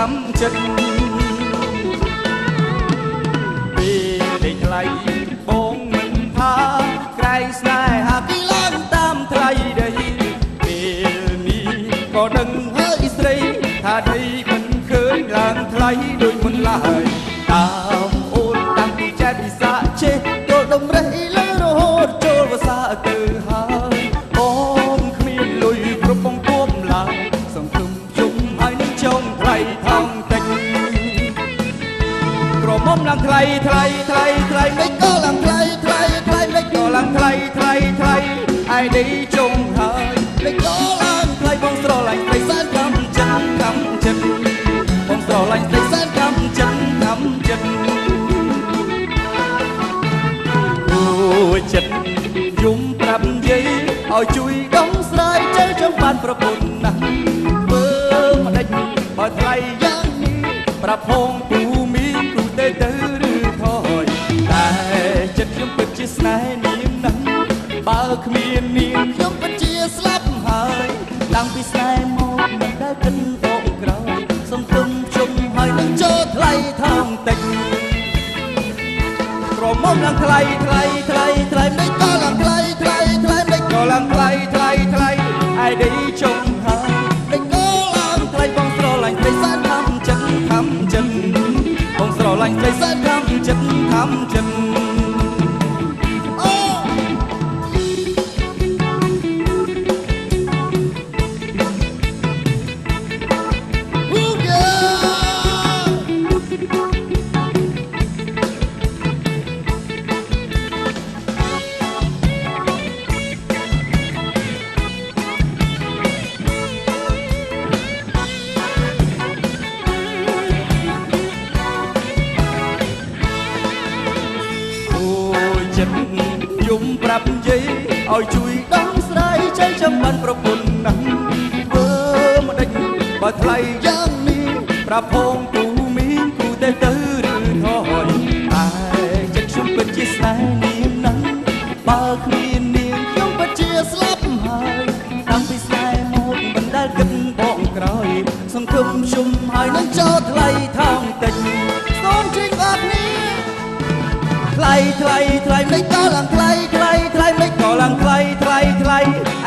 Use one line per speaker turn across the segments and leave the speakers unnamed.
ំចិត្តពេលដេកថ្លៃបងមិនថាក្រែងស្នេហាពីឡើងតាមថ្លៃដីពេលនេះក៏ដឹងហើយស្រីថាដីមិនឃើញឡើងថ្លៃដូចមុនឡើយតាមអូនតាំងពីចែកពិសាចេះចូលដំរីលើរហូតចូលភាសាទៅហើយបងគ្មានលុយគ្រប់បងគប់ឡើងសង្ឃឹមជុំហើយនឹងចង់ថ្លៃថងតិចក្រមុំឡើងថ្លៃថ្លៃថ្លៃថ្លៃមិនក៏ឡើងថ្លៃថ្លៃថ្លៃមិនក៏ឡើងថ្លៃថ្លៃថ្លៃឯនេះចុងហើយមិនក៏ឡើងថ្លៃបងស្រឡាញ់ស្រីសែនកំចិត្តកំចិត្តបងស្រឡាញ់ស្រីសែនកំចិត្តកំចិត្តចិត្តយំប្រាប់និយាយឲ្យជួយដងស្រាយចេះចង់បានប្រពន្ធណាស់ធ្វើមិនដេចបើថ្លៃយ៉ាងនេះប្រាប់ផងពូមីងគ្រូទេទៅឬថយតែចិត្តខ្ញុំពិតជាស្នេហ៍នាងណាស់បើគ្មាននាងខ្ញុំពិតជាស្លាប់ហើយតាំងពីស្នេហ៍មកមិនដែលគិតបងក្រោយសង្ឃឹមជុំហើយនឹងចូលថ្លៃថងតិចក្រមុំឡើងថ្លៃថ្លៃថ្លៃថ្លៃមិនក៏ឡើងថ្លៃថ្លៃថ្លៃមិនក៏ឡើងថ្លៃថ្លៃថ្លៃឯនេះចុងហើយមិនក៏ឡើងថ្លៃបងស្រឡាញ់ស្រីសែនខំចិត្តខំចិត្តបងស្រឡាញ់ស្រីសែនខំចិត្តខំចិត្តយំប្រាប់និយាយឲ្យជួយដងស្រាយចេះចាំបានប្រពន្ធណាស់ធ្វើមិនដេចបើថ្លៃយ៉ាងនេះប្រាប់ផងពូមីងគូទេទៅឬថយតែចិត្តខ្ញុំពិតជាស្នេហ៍នាងណាស់បើគ្មាននាងខ្ញុំពិតជាស្លាប់ហើយតាំងពីស្នេហ៍មកមិនដែលគិតបងក្រោយសង្ឃឹមជុំហើយនឹងចូលថ្លៃថងតិចសូមជីងអត់នេះថ្លៃថ្លៃថ្លៃមិនក៏ឡើងថ្លៃថ្លៃថ្លៃមិនក៏ឡើងថ្លៃថ្លៃថ្លៃ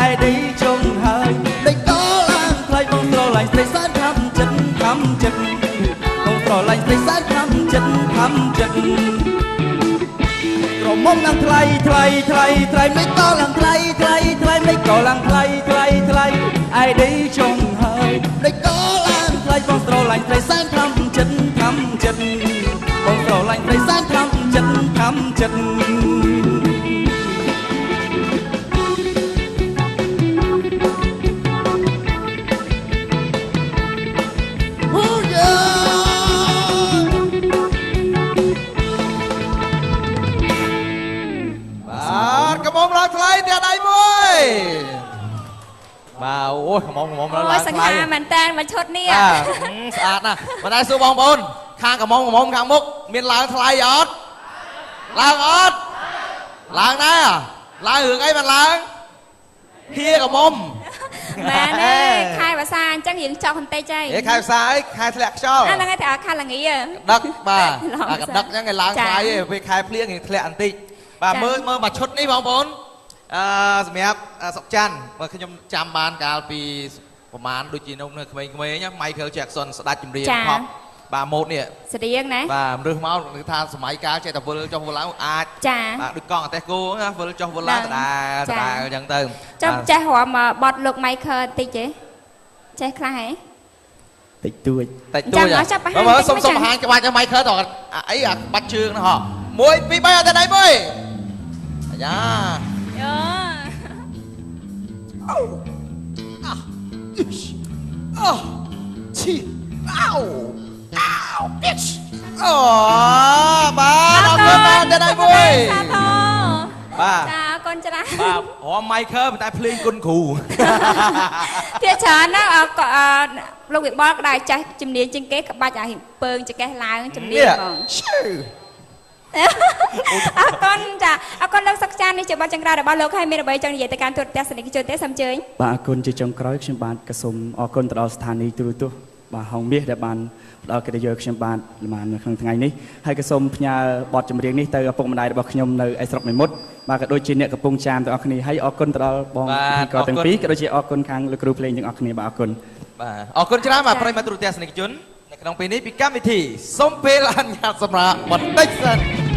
ឯនេះចុងហើយមិនក៏ឡើងថ្លៃបងស្រឡាញ់ស្រីសែនខំចិត្តខំចិត្តបងស្រឡាញ់ស្រីសែនខំចិត្តខំចិត្តក្រមុំឡើងថ្លៃថ្លៃថ្លៃថ្លៃមិនក៏ឡើងថ្លៃថ្លៃថ្លៃមិនក៏ឡើងថ្លៃថ្លៃថ្លៃឯនេះចុងហើយមិនក៏ឡើងថ្លៃបងស្រឡាញ់ស្រីសែនខំចិត្តខំចិត្តបងស្រឡាញ់ស្រីសែនខំចិត្តខំចិត្ត
បាទកំមុំឡើងថ្លៃទៀតដៃមួយបាទអូយកំមុំឡើងថ្លៃសង្ហា
មែនតើមកឈុតនេះ
ស្អាតណាស់មិនដែរសួរបងប្អូនខាងកំមុំខាងមុខមានឡើងថ្លៃអត់ឡើងអត់ឡើងដែរឡើងរឿងអីមិនឡើងហៀកំមុំ
មែនទេខែភាសាអញ្ចឹងយើងចង់បន្តិចហី
ខែភាសាអីខែធ្លាក់ខ្យល់
អាហ្នឹងឯងតែខែល្ងា
ដឹកបាទកដឹកអញ្ចឹងគេឡើងថ្លៃទេពេលខែភ្លៀងគេធ្លាក់បន្តិចបាទមើលមកឈុតនេះបងប្អូនសម្រាប់សុកច័ន្ទបើខ្ញុំចាំបានកាលពីប្រហែលដូចជានៅក្មេងៗ Michael Jackson ស្ដាច់ចម្រៀងផប់បាទម៉ូតនេះ
ស្រៀងណា
បាទរឹសមកគឺថាសម័យកាលចេះតែវិលចុះវិលឡើងអាចបាទដូចកង់អតេះគោណាវិលចុះវិលឡើងដដែលអញ្ចឹងទៅ
ចាំចេះរំបត់លោក Michael តិចទេចេះខ្លះហ៎
តិចតួច
មើលសុំបង្ហាញក្បាច់ឲ្យ Michael តអីអាក្បាច់ជើងនោះហ៎1 2 3អត់ទៅដៃមួយអាយ៉ា
អូ
ឈីអោbitch អូបាទអរគុណបាទទៅដៃមួយបាទ
ចាអរគុណច្រើន
បាទរំ Michael តែភ្លេងគុណគ្រូ
ទៀតច្រើនណាលោកវិបលក៏ដែរចេះជំនាញជាងគេក្បាច់អាពើងចកេះឡើងជំនាញហ្មងអរគុណចាអរគុណលោកសុកចាននេះជាបទចង្ក្រានរបស់លោកហើយមានអ្វីចង់និយាយទៅកាន់ទូរទស្សនិកជនទេសូមអញ្ជើញ
បាទអរគុណជាចុងក្រោយខ្ញុំបាទក៏សូមអរគុណទៅដល់ស្ថានីយ៍ទូរទស្សន៍ បាទហងមាសដែលបានផ្ដល់កិត្តិយសខ្ញុំបានល្មាននៅក្នុងថ្ងៃនេះហើយក៏សូមផ្ញើបទចម្រៀងនេះទៅឪពុកម្ដាយរបស់ខ្ញុំនៅឯស្រុកមេមត់បាទក៏ដូចជាអ្នកកំពុងចាមទាំងអស់គ្នាហើយអរគុណទៅដល់បងពិធីករទាំងពីរក៏ដូចជាអរគុណខាងលោកគ្រូភ្លេងទាំងអស់គ្នាបាទអរគុណ
បាទអរគុណច្រើនបាទប្រិយមិត្តទូរទស្សនិកជននៅក្នុងពេលនេះពីកម្មវិធីសូមពេលអនុញ្ញាតសម្រាប់បន្តិចសិន